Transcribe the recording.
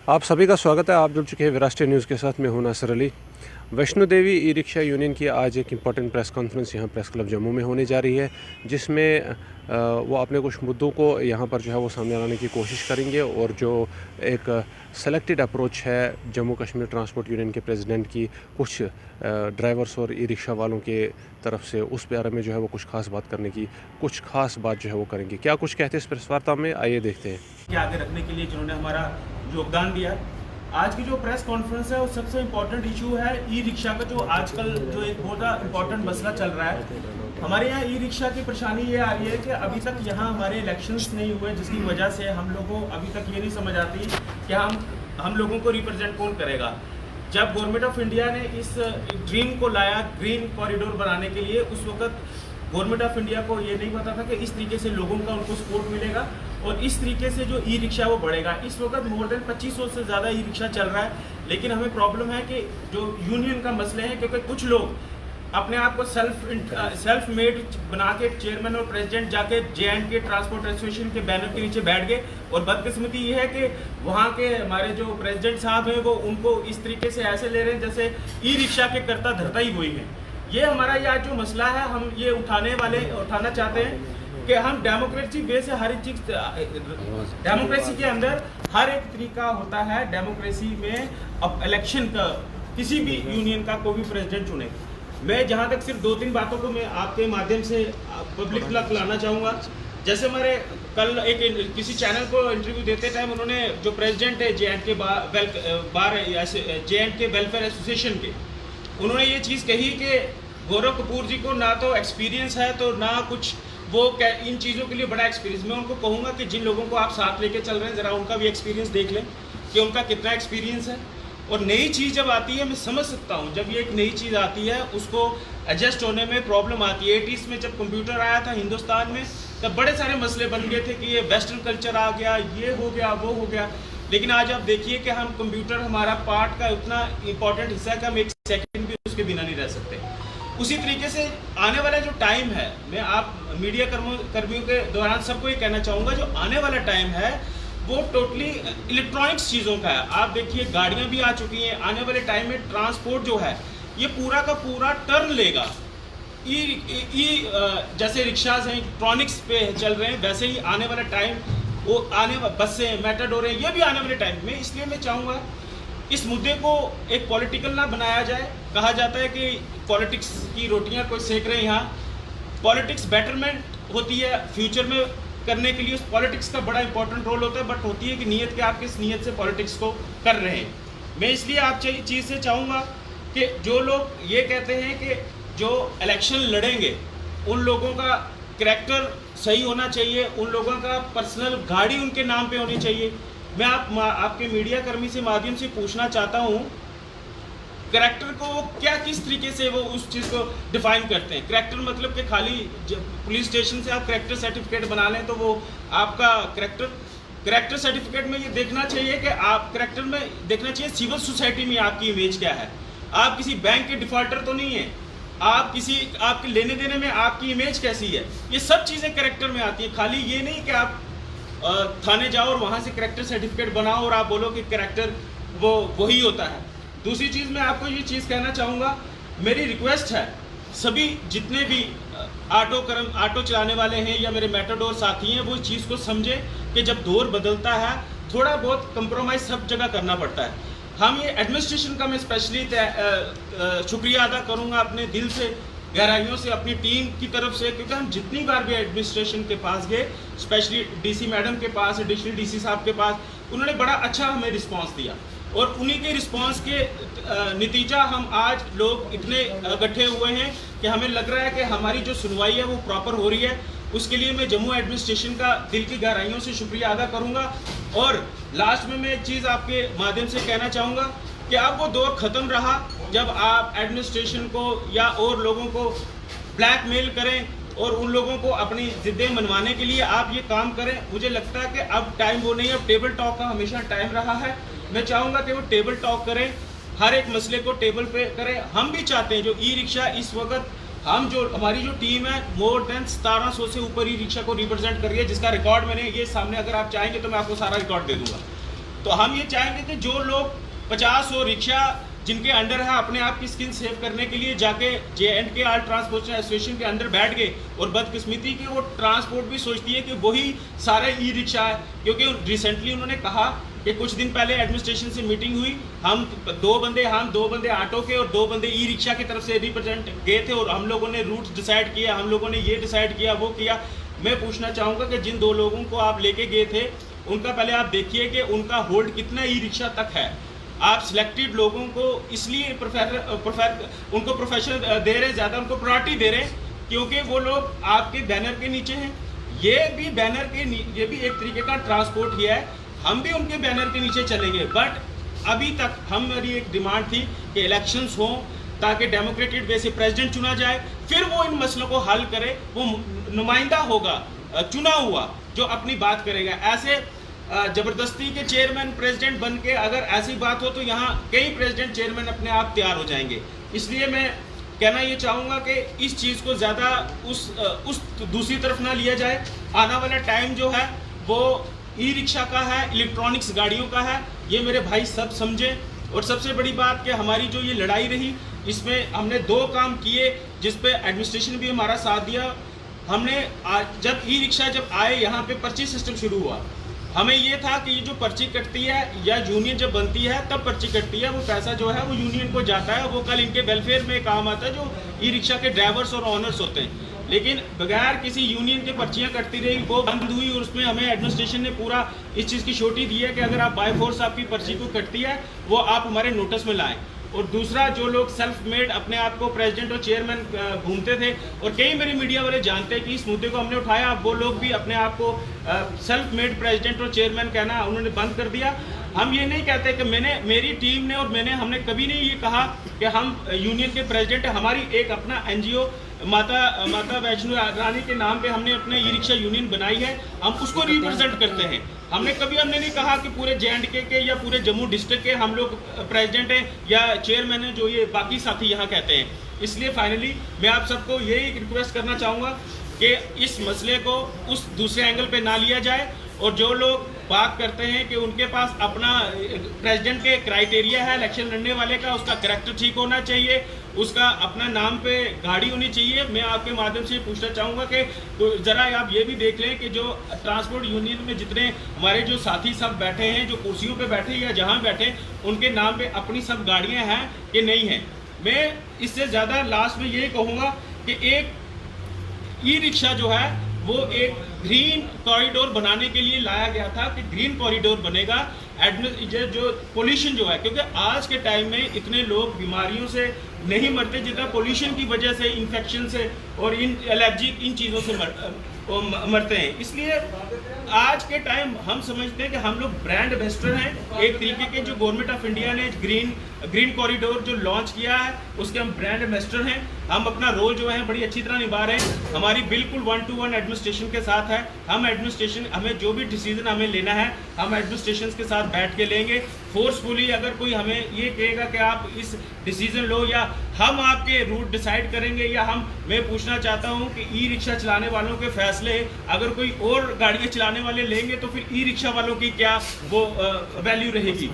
आप सभी का स्वागत है। आप जुड़ चुके हैं राष्ट्रीय न्यूज़ के साथ। मैं हूं Nasir Ali. Vaishno Devi e rickshaw union की आज एक इम्पॉर्टेंट प्रेस कॉन्फ्रेंस यहाँ प्रेस क्लब जम्मू में होने जा रही है, जिसमें वो अपने कुछ मुद्दों को यहाँ पर जो है वो सामने लाने की कोशिश करेंगे और जो एक सेलेक्टेड अप्रोच है जम्मू कश्मीर ट्रांसपोर्ट यूनियन के प्रेसिडेंट की कुछ ड्राइवर्स और ई रिक्शा वालों के तरफ से, उस बारे में जो है वो कुछ खास बात करने की कुछ खास बात जो है वो करेंगे। क्या कुछ कहते हैं इस प्रेस वार्ता में, आइए देखते हैं। के आगे रखने के लिए जिन्होंने हमारा योगदान दिया। आज की जो प्रेस कॉन्फ्रेंस है वो सबसे इम्पोर्टेंट इशू है ई रिक्शा का, जो आजकल जो एक बहुत इम्पोर्टेंट मसला चल रहा है। हमारे यहाँ ई रिक्शा की परेशानी ये आ रही है कि अभी तक यहाँ हमारे इलेक्शंस नहीं हुए, जिसकी वजह से हम लोगों को अभी तक ये नहीं समझ आती कि हम लोगों को रिप्रेजेंट कौन करेगा। जब गवर्नमेंट ऑफ इंडिया ने इस ड्रीम को लाया ग्रीन कॉरिडोर बनाने के लिए, उस वक्त गवर्नमेंट ऑफ इंडिया को ये नहीं पता था कि इस तरीके से लोगों का उनको सपोर्ट मिलेगा और इस तरीके से जो ई रिक्शा वो बढ़ेगा। इस वक्त मोर देन 2500 से ज़्यादा ई रिक्शा चल रहा है, लेकिन हमें प्रॉब्लम है कि जो यूनियन का मसले हैं, क्योंकि कुछ लोग अपने आप को सेल्फ मेड बना के चेयरमैन और प्रेसिडेंट जाके J&K ट्रांसपोर्ट एसोसिएशन के बैनर के नीचे बैठ गए। और बदकिस्मती ये है कि वहाँ के हमारे जो प्रेसिडेंट साहब हैं वो उनको इस तरीके से ऐसे ले रहे हैं जैसे ई रिक्शा के करता धरता ही वही है। ये हमारा ये आज जो मसला है, हम ये उठाना चाहते हैं कि हम डेमोक्रेसी वे से हर एक चीज, डेमोक्रेसी के अंदर हर एक तरीका होता है। डेमोक्रेसी में अब इलेक्शन का किसी भी यूनियन का कोई भी प्रेसिडेंट चुने। मैं जहाँ तक सिर्फ 2-3 बातों को मैं आपके माध्यम से पब्लिक तक लाना चाहूँगा। जैसे हमारे कल एक किसी चैनल को इंटरव्यू देते टाइम उन्होंने जो प्रेसिडेंट है J&K वेलफेयर एसोसिएशन के, उन्होंने ये चीज़ कही कि गौरव कपूर जी को ना तो एक्सपीरियंस है तो ना कुछ वो इन चीज़ों के लिए बड़ा एक्सपीरियंस। मैं उनको कहूँगा कि जिन लोगों को आप साथ लेके चल रहे हैं ज़रा उनका भी एक्सपीरियंस देख लें कि उनका कितना एक्सपीरियंस है। और नई चीज़ जब आती है, मैं समझ सकता हूँ जब ये एक नई चीज़ आती है उसको एडजस्ट होने में प्रॉब्लम आती है। 80s में जब कंप्यूटर आया था हिंदुस्तान में, तब बड़े सारे मसले बन गए थे कि ये वेस्टर्न कल्चर आ गया, ये हो गया, वो हो गया। लेकिन आज आप देखिए कि हम कंप्यूटर हमारा पार्ट का इतना इंपॉर्टेंट हिस्सा है कि हम एक सेकंड भी उसके बिना नहीं रह सकते। उसी तरीके से आने वाला जो टाइम है, मैं आप मीडिया कर्मियों के दौरान सबको ये कहना चाहूँगा, जो आने वाला टाइम है वो टोटली इलेक्ट्रॉनिक्स चीज़ों का है। आप देखिए गाड़ियाँ भी आ चुकी हैं। आने वाले टाइम में ट्रांसपोर्ट जो है ये पूरा का पूरा टर्न लेगा। जैसे रिक्शाज हैं इलेक्ट्रॉनिक्स पे चल रहे हैं, वैसे ही आने वाला टाइम वो बसें, मेटाडोरें, ये भी आने वाले टाइम में। इसलिए मैं चाहूँगा इस मुद्दे को एक पॉलिटिकल ना बनाया जाए। कहा जाता है कि पॉलिटिक्स की रोटियां कोई सेक रहे हैं। यहाँ पॉलिटिक्स बेटरमेंट होती है फ्यूचर में करने के लिए, उस पॉलिटिक्स का बड़ा इंपॉर्टेंट रोल होता है, बट होती है कि नीयत के आप किस नीयत से पॉलिटिक्स को कर रहे हैं। मैं इसलिए आप चीज़ से चाहूँगा कि जो लोग ये कहते हैं कि जो इलेक्शन लड़ेंगे उन लोगों का करैक्टर सही होना चाहिए, उन लोगों का पर्सनल गाड़ी उनके नाम पे होनी चाहिए। मैं आपके मीडिया कर्मी से माध्यम से पूछना चाहता हूँ, करैक्टर को क्या किस तरीके से वो उस चीज़ को डिफाइन करते हैं। करैक्टर मतलब कि खाली पुलिस स्टेशन से आप करैक्टर सर्टिफिकेट बना लें तो वो आपका करैक्टर सर्टिफिकेट में ये देखना चाहिए कि आप करैक्टर में देखना चाहिए सिविल सोसाइटी में आपकी इमेज क्या है। आप किसी बैंक के डिफॉल्टर तो नहीं है, आप आपके लेने देने में आपकी इमेज कैसी है, ये सब चीज़ें करैक्टर में आती हैं। खाली ये नहीं कि आप थाने जाओ और वहाँ से करैक्टर सर्टिफिकेट बनाओ और आप बोलो कि करैक्टर वो वही होता है। दूसरी चीज़ मैं आपको ये चीज़ कहना चाहूँगा, मेरी रिक्वेस्ट है सभी जितने भी ऑटो चलाने वाले हैं या मेरे मेटाडोर साथी हैं, वो इस चीज़ को समझें कि जब दौर बदलता है थोड़ा बहुत कंप्रोमाइज़ सब जगह करना पड़ता है। हम ये एडमिनिस्ट्रेशन का मैं स्पेशली शुक्रिया अदा करूँगा अपने दिल से, गहराइयों से, अपनी टीम की तरफ से, क्योंकि हम जितनी बार भी एडमिनिस्ट्रेशन के पास गए, स्पेशली डीसी मैडम के पास, एडिशनल डीसी साहब के पास, उन्होंने बड़ा अच्छा हमें रिस्पांस दिया और उन्हीं के रिस्पांस के नतीजा हम आज लोग इतने इकट्ठे हुए हैं कि हमें लग रहा है कि हमारी जो सुनवाई है वो प्रॉपर हो रही है। उसके लिए मैं जम्मू एडमिनिस्ट्रेशन का दिल की गहराइयों से शुक्रिया अदा करूँगा। और लास्ट में मैं एक चीज़ आपके माध्यम से कहना चाहूँगा कि अब वो दौर ख़त्म रहा जब आप एडमिनिस्ट्रेशन को या और लोगों को ब्लैकमेल करें और उन लोगों को अपनी जिद्दें मनवाने के लिए आप ये काम करें। मुझे लगता है कि अब टाइम वो नहीं है, अब टेबल टॉक का हमेशा टाइम रहा है। मैं चाहूँगा कि वो टेबल टॉक करें, हर एक मसले को टेबल पे करें। हम भी चाहते हैं जो ई रिक्शा इस वक्त हमारी जो टीम है मोर देन 1700 से ऊपर ई रिक्शा को रिप्रेजेंट कर रही है, जिसका रिकॉर्ड मैंने ये सामने, अगर आप चाहेंगे तो मैं आपको सारा रिकॉर्ड दे दूँगा। तो हम ये चाहेंगे कि जो लोग 50 और रिक्शा जिनके अंडर है अपने आप की स्किल सेव करने के लिए जाके J&K ट्रांसपोर्टेशन एसोसिएशन के अंदर बैठ गए, और बदकिस्मती की वो ट्रांसपोर्ट भी सोचती है कि वही सारे ई रिक्शा है, क्योंकि रिसेंटली उन्होंने कहा कि कुछ दिन पहले एडमिनिस्ट्रेशन से मीटिंग हुई, हम दो बंदे ऑटो के और 2 बंदे ई रिक्शा की तरफ से रिप्रेजेंट गए थे, और हम लोगों ने रूट डिसाइड किया, हम लोगों ने ये डिसाइड किया, वो किया। मैं पूछना चाहूँगा कि जिन 2 लोगों को आप लेके गए थे उनका पहले आप देखिए कि उनका होल्ड कितना ई रिक्शा तक है। आप सिलेक्टेड लोगों को इसलिए उनको प्रोफेशन दे रहे, ज़्यादा उनको प्रायोरिटी दे रहे क्योंकि वो लोग आपके बैनर के नीचे हैं। ये भी बैनर के ये भी एक तरीके का ट्रांसपोर्ट ही है, हम भी उनके बैनर के नीचे चलेंगे। बट अभी तक हमारी एक डिमांड थी कि इलेक्शंस हों ताकि डेमोक्रेटिक वे से प्रेसिडेंट चुना जाए, फिर वो इन मसलों को हल करे। वो नुमाइंदा होगा चुना हुआ जो अपनी बात करेगा। ऐसे जबरदस्ती के चेयरमैन प्रेसिडेंट बन के अगर ऐसी बात हो तो यहाँ कई प्रेसिडेंट चेयरमैन अपने आप तैयार हो जाएंगे। इसलिए मैं कहना ये चाहूँगा कि इस चीज़ को ज़्यादा उस दूसरी तरफ ना लिया जाए। आने वाला टाइम जो है वो ई रिक्शा का है, इलेक्ट्रॉनिक्स गाड़ियों का है, ये मेरे भाई सब समझें। और सबसे बड़ी बात कि हमारी जो ये लड़ाई रही, इसमें हमने 2 काम किए जिस पे एडमिनिस्ट्रेशन भी हमारा साथ दिया। हमने जब ई रिक्शा जब आए यहाँ पे पर्ची सिस्टम शुरू हुआ, हमें ये था कि ये जो पर्ची कटती है या यूनियन जब बनती है तब पर्ची कटती है, वो पैसा जो है वो यूनियन को जाता है, वो कल इनके वेलफेयर में काम आता है जो ई रिक्शा के ड्राइवर्स और ऑनर्स होते हैं। लेकिन बगैर किसी यूनियन के पर्चियाँ कटती रही, वो बंद हुई, और उसमें हमें एडमिनिस्ट्रेशन ने पूरा इस चीज़ की छोटी दी है कि अगर आप बाय फोर्स आपकी पर्ची को कटती है वो आप हमारे नोटिस में लाएँ। और दूसरा, जो लोग सेल्फ मेड अपने आप को प्रेसिडेंट और चेयरमैन घूमते थे, और कई मेरे मीडिया वाले जानते हैं कि इस मुद्दे को हमने उठाया, अब वो लोग भी अपने आप को सेल्फ मेड प्रेसिडेंट और चेयरमैन कहना उन्होंने बंद कर दिया। हम ये नहीं कहते कि मेरी टीम ने और हमने कभी नहीं ये कहा कि हम यूनियन के प्रेसिडेंट हैं। हमारी एक अपना NGO माता वैष्णो रानी के नाम पे हमने अपने ई रिक्शा यूनियन बनाई है, हम उसको रिप्रेजेंट करते हैं। हमने नहीं कहा कि पूरे J&K के या पूरे जम्मू डिस्ट्रिक्ट के हम लोग प्रेसिडेंट हैं या चेयरमैन हैं, जो ये बाकी साथी यहाँ कहते हैं। इसलिए फाइनली मैं आप सबको यही रिक्वेस्ट करना चाहूँगा कि इस मसले को उस दूसरे एंगल पे ना लिया जाए, और जो लोग बात करते हैं कि उनके पास अपना प्रेसिडेंट के क्राइटेरिया है इलेक्शन लड़ने वाले का, उसका करैक्टर ठीक होना चाहिए, उसका अपना नाम पे गाड़ी होनी चाहिए। मैं आपके माध्यम से पूछना चाहूँगा कि तो ज़रा आप ये भी देख लें कि जो ट्रांसपोर्ट यूनियन में जितने हमारे जो साथी सब बैठे हैं, जो कुर्सियों पे बैठे या जहाँ बैठे, उनके नाम पे अपनी सब गाड़ियाँ हैं कि नहीं हैं। मैं इससे ज़्यादा लास्ट में यही कहूँगा कि एक ई रिक्शा जो है वो एक ग्रीन कॉरिडोर बनाने के लिए लाया गया था कि ग्रीन कॉरिडोर बनेगा, जो पोल्यूशन जो है, क्योंकि आज के टाइम में इतने लोग बीमारियों से नहीं मरते जितना पोल्यूशन की वजह से, इन्फेक्शन से और इन एलर्जी इन चीज़ों से मरते हैं। इसलिए आज के टाइम हम समझते हैं कि हम लोग ब्रांड एम्बेसडर हैं एक तरीके के। जो गवर्नमेंट ऑफ इंडिया ने ग्रीन कॉरिडोर जो लॉन्च किया है उसके हम ब्रांड एम्बेसडर हैं। हम अपना रोल जो है बड़ी अच्छी तरह निभा रहे हैं। हमारी बिल्कुल 1-to-1 एडमिनिस्ट्रेशन के साथ है। हमें जो भी डिसीजन हमें लेना है हम एडमिनिस्ट्रेशन के साथ बैठ के लेंगे। फोर्सफुली अगर कोई हमें ये कहेगा कि आप इस डिसीजन लो या हम आपके रूट डिसाइड करेंगे, या मैं पूछना चाहता हूँ कि ई रिक्शा चलाने वालों के फैसले अगर कोई और गाड़ियाँ चलाने वाले लेंगे तो फिर ई रिक्शा वालों की क्या वो वैल्यू रहेगी।